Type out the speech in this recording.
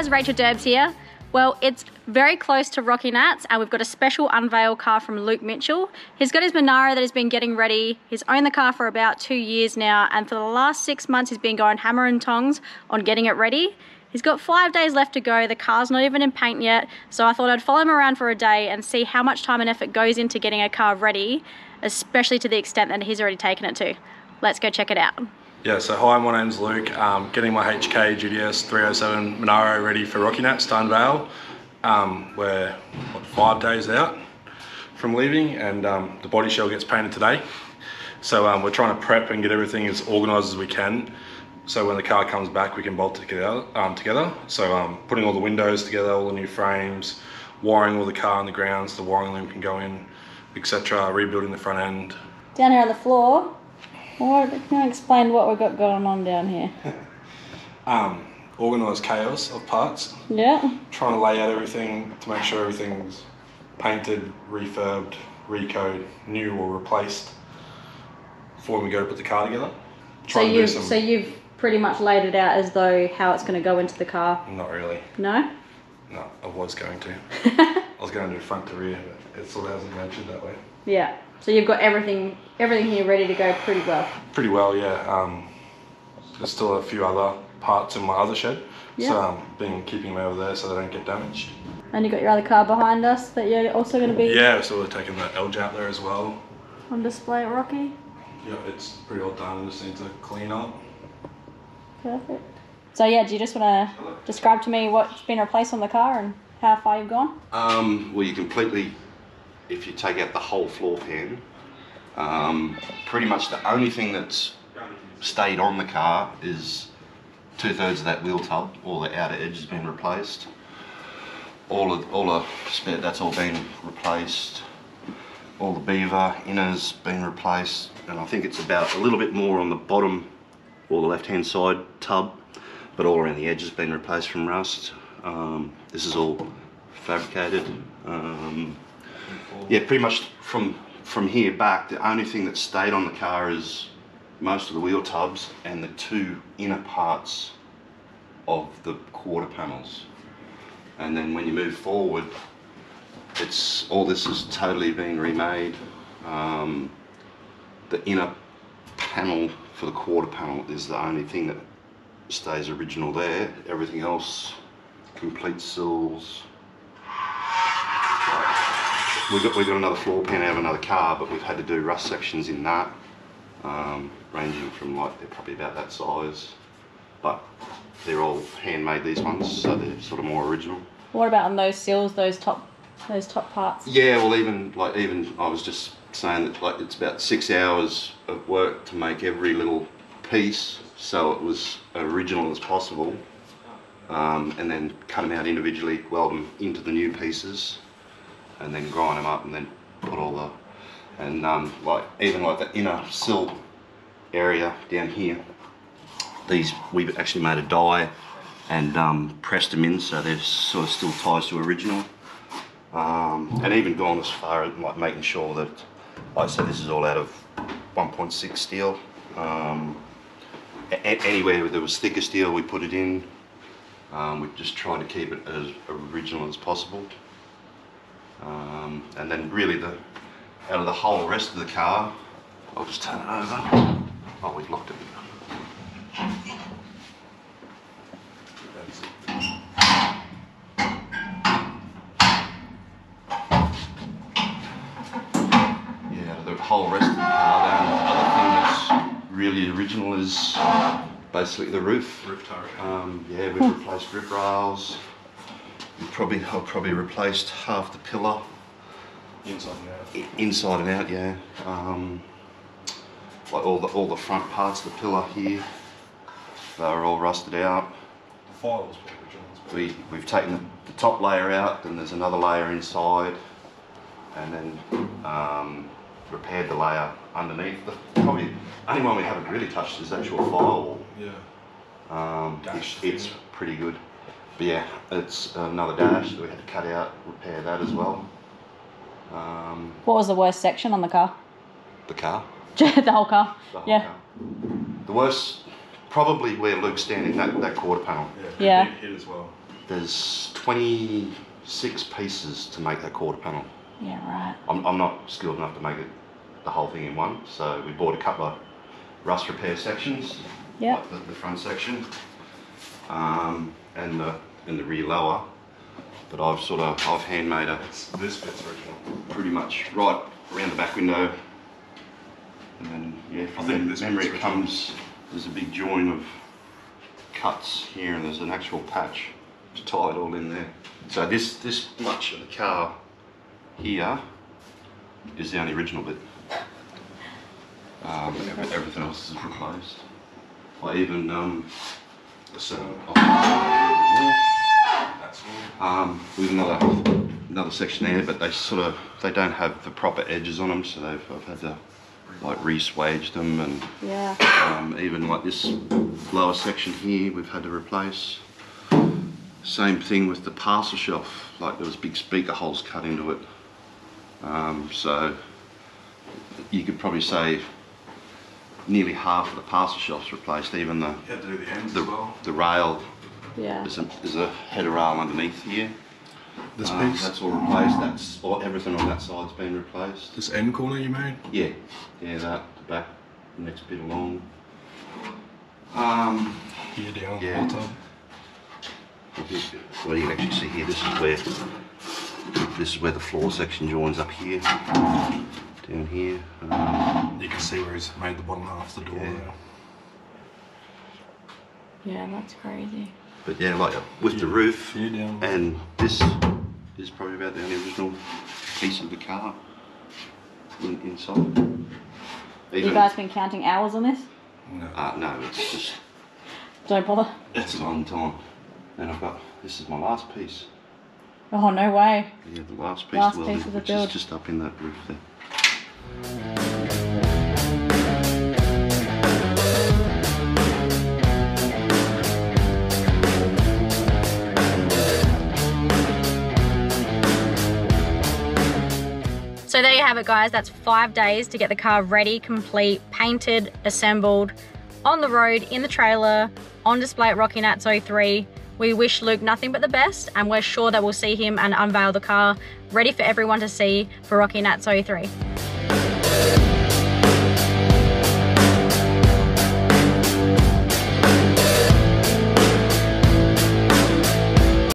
guys, Rachel Derbs here. Well, it's very close to Rocky Nats and we've got a special unveil car from Luke Mitchell. He's got his Monaro that he's been getting ready. He's owned the car for about 2 years now, and for the last 6 months he's been going hammer and tongs on getting it ready. He's got 5 days left to go. The car's not even in paint yet, so I thought I'd follow him around for a day and see how much time and effort goes into getting a car ready, especially to the extent that he's already taken it to. Let's go check it out. Yeah, so hi, my name's Luke. Getting my HK GTS 307 Monaro ready for Rocky Nats to unveil. We're 5 days out from leaving, and the body shell gets painted today. So we're trying to prep and get everything as organised as we can, so when the car comes back we can bolt it together. So putting all the windows together, all the new frames, wiring all the car on the ground so the wiring loom can go in, etc. Rebuilding the front end. Down here on the floor, can you explain what we've got going on down here? Organised chaos of parts. Yeah. Trying to lay out everything to make sure everything's painted, refurbed, recoed, new or replaced before we go to put the car together. So you've pretty much laid it out as though how it's going to go into the car? Not really. No? No, I was going to. I was going to do front to rear, but it sort of hasn't ventured that way. Yeah. So you've got everything here ready to go pretty well? Pretty well, yeah. There's still a few other parts in my other shed, yeah. So I've been keeping them over there so they don't get damaged. And you got your other car behind us that you're also going to be... Yeah, so we're taking the Elge out there as well. On display at Rocky? Yeah, it's pretty all done, just need to clean up. Perfect. So yeah, do you just want to describe to me what's been replaced on the car and how far you've gone? Well, you completely, if you take out the whole floor pan, pretty much the only thing that's stayed on the car is 2/3 of that wheel tub. All the outer edge has been replaced. All the spare, that's all been replaced. All the beaver inners been replaced, and I think it's about a little bit more on the bottom or the left hand side tub, but all around the edge has been replaced from rust. This is all fabricated. Yeah, pretty much from here back, the only thing that stayed on the car is most of the wheel tubs and the 2 inner parts of the quarter panels. And then when you move forward, all this has totally been remade. The inner panel for the quarter panel is the only thing that stays original there. Everything else, complete sills. We've got another floor pan out of another car, but we've had to do rust sections in that, ranging from like, they're probably about that size, but they're all handmade, these ones, so they're sort of more original. What about on those sills, those top parts? Yeah, well, even I was just saying that like it's about 6 hours of work to make every little piece, so it was original as possible, and then cut them out individually, weld them into the new pieces, and then grind them up, and then put all the, and like even like the inner sill area down here, these we've actually made a die and pressed them in, so they're sort of still ties to original, and even gone as far as like making sure that, like I said, this is all out of 1.6 steel. Anywhere where there was thicker steel, we put it in. We've just tried to keep it as original as possible. And then really out of the whole rest of the car, I'll just turn it over. Oh, we've locked it. Yeah, the whole rest of the car, then the other thing that's really original is basically the roof. Roof turret. Yeah, we've replaced rip rails. I've probably replaced half the pillar. Inside and out. Inside and out, yeah. Like all the front parts of the pillar here, they were all rusted out. The files were original. We've taken the top layer out, then there's another layer inside, and then repaired the layer underneath. Probably only one we haven't really touched is the actual firewall. Yeah. It's pretty good. But yeah, it's another dash that we had to cut out, repair that as well. What was the worst section on the car? The car. The whole car? The whole yeah. car. The worst, probably where Luke's standing, that quarter panel. Yeah. Hit as well. there's 26 pieces to make that quarter panel. Yeah, right. I'm not skilled enough to make it the whole thing in one, so we bought a couple of rust repair sections, Yep. like the front section, and the rear lower. But I've handmade This bit's original. pretty much right around the back window, and then yeah, I think this memory bit's it comes. There's a big join of cuts here, and there's an actual patch to tie it all in there. So this much of the car here is the only original bit. Everything else is replaced. I even The center. with another section there, but they don't have the proper edges on them, so I've had to like re-swage them, and Yeah. even like this lower section here we've had to replace. Same thing with the parcel shelf, like there was big speaker holes cut into it. So you could probably say nearly half of the parcel shelf's replaced, even You had to do the ends as well. the rail. Yeah. There's a header rail underneath here. This piece. That's all replaced. Everything on that side's been replaced. This end corner you made. Yeah, that the back, the next bit along. Here down. Yeah. On top. Well, you can actually see here. This is where the floor section joins up here, down here. You can see where he's made the bottom half of the door Yeah. there. Yeah, that's crazy. But yeah, like with the roof, Here down. and this is probably about the only original piece of the car inside. You guys been counting hours on this? No. No, it's just Don't bother. it's a long time. And this is my last piece. Oh, no way. Yeah, the last piece, Last of piece of the which build. is just up in that roof there. So there you have it, guys. That's 5 days to get the car ready, complete, painted, assembled, on the road, in the trailer, on display at Rocky Nats 03. We wish Luke nothing but the best, and we're sure that we'll see him and unveil the car ready for everyone to see for Rocky Nats 03.